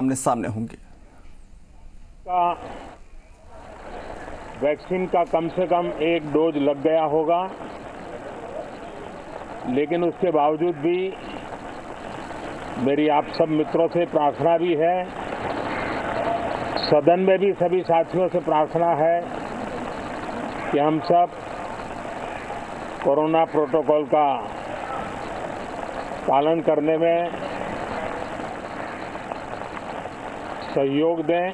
आमने सामने होंगे। वैक्सीन का कम से कम एक डोज लग गया होगा, लेकिन उसके बावजूद भी मेरी आप सब मित्रों से प्रार्थना भी है, सदन में भी सभी साथियों से प्रार्थना है कि हम सब कोरोना प्रोटोकॉल का पालन करने में सहयोग दें।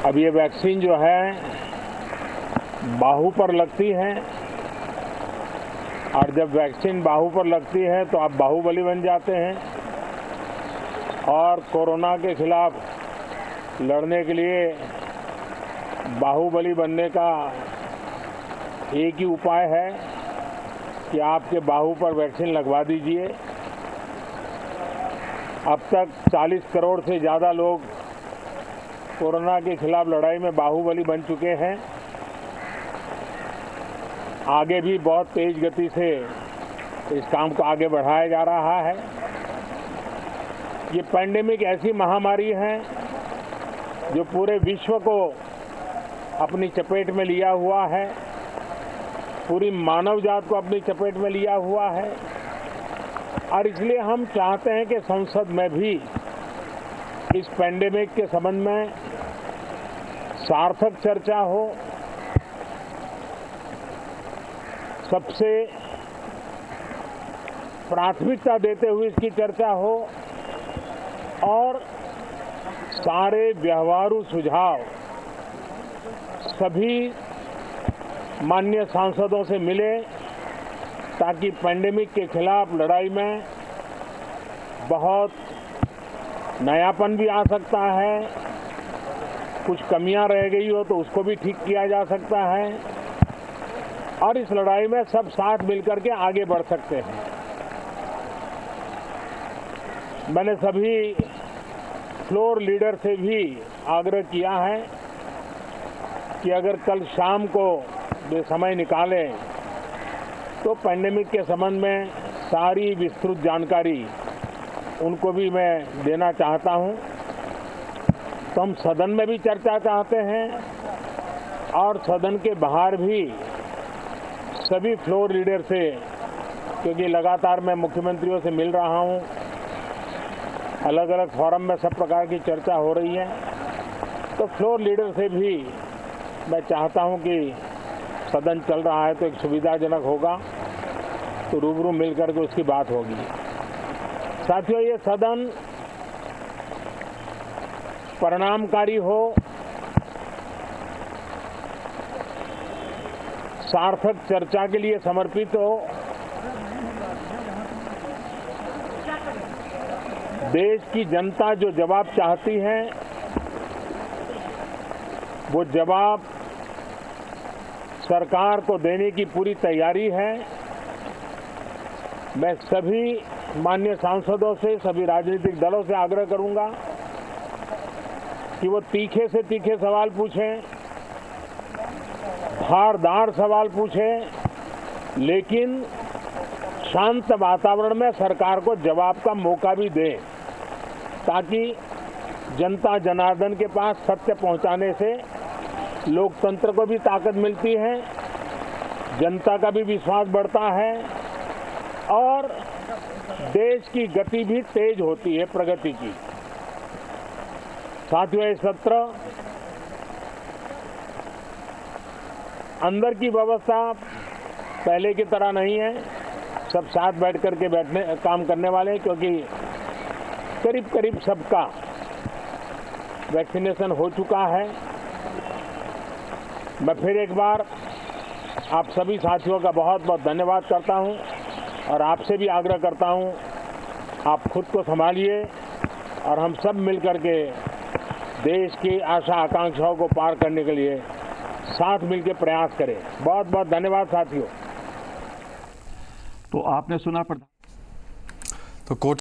अब ये वैक्सीन जो है बाहू पर लगती है, और जब वैक्सीन बाहू पर लगती है तो आप बाहुबली बन जाते हैं, और कोरोना के खिलाफ लड़ने के लिए बाहुबली बनने का एक ही उपाय है कि आपके बाहू पर वैक्सीन लगवा दीजिए। अब तक 40 करोड़ से ज़्यादा लोग कोरोना के खिलाफ लड़ाई में बाहुबली बन चुके हैं। आगे भी बहुत तेज गति से इस काम को आगे बढ़ाया जा रहा है। ये पैंडेमिक ऐसी महामारी है जो पूरे विश्व को अपनी चपेट में लिया हुआ है, पूरी मानव जात को अपनी चपेट में लिया हुआ है, और इसलिए हम चाहते हैं कि संसद में भी इस पैंडेमिक के संबंध में सार्थक चर्चा हो, सबसे प्राथमिकता देते हुए इसकी चर्चा हो, और सारे व्यवहारू सुझाव सभी माननीय सांसदों से मिले, ताकि पैंडेमिक के खिलाफ लड़ाई में बहुत नयापन भी आ सकता है, कुछ कमियां रह गई हो तो उसको भी ठीक किया जा सकता है, और इस लड़ाई में सब साथ मिलकर के आगे बढ़ सकते हैं। मैंने सभी फ्लोर लीडर से भी आग्रह किया है कि अगर कल शाम को वे समय निकालें तो पैंडेमिक के संबंध में सारी विस्तृत जानकारी उनको भी मैं देना चाहता हूं। तो हम सदन में भी चर्चा चाहते हैं, और सदन के बाहर भी सभी फ्लोर लीडर से, क्योंकि लगातार मैं मुख्यमंत्रियों से मिल रहा हूं, अलग अलग फोरम में सब प्रकार की चर्चा हो रही है, तो फ्लोर लीडर से भी मैं चाहता हूं कि सदन चल रहा है तो एक सुविधाजनक होगा, तो रूबरू मिलकर के उसकी बात होगी। साथियों, ये सदन परिणामकारी हो, सार्थक चर्चा के लिए समर्पित हो, देश की जनता जो जवाब चाहती है वो जवाब सरकार को देने की पूरी तैयारी है। मैं सभी माननीय सांसदों से, सभी राजनीतिक दलों से आग्रह करूंगा कि वो तीखे से तीखे सवाल पूछें, धारदार सवाल पूछें, लेकिन शांत वातावरण में सरकार को जवाब का मौका भी दें, ताकि जनता जनार्दन के पास सत्य पहुंचाने से लोकतंत्र को भी ताकत मिलती है, जनता का भी विश्वास बढ़ता है, और देश की गति भी तेज होती है प्रगति की। साथियों, ये सत्र अंदर की व्यवस्था पहले की तरह नहीं है, सब साथ बैठ करके काम करने वाले हैं, क्योंकि करीब करीब सबका वैक्सीनेशन हो चुका है। मैं फिर एक बार आप सभी साथियों का बहुत बहुत धन्यवाद करता हूं, और आपसे भी आग्रह करता हूं, आप खुद को संभालिए, और हम सब मिलकर के देश की आशा आकांक्षाओं को पार करने के लिए साथ मिलकर प्रयास करें। बहुत बहुत धन्यवाद साथियों। तो आपने सुना तो कोर्ट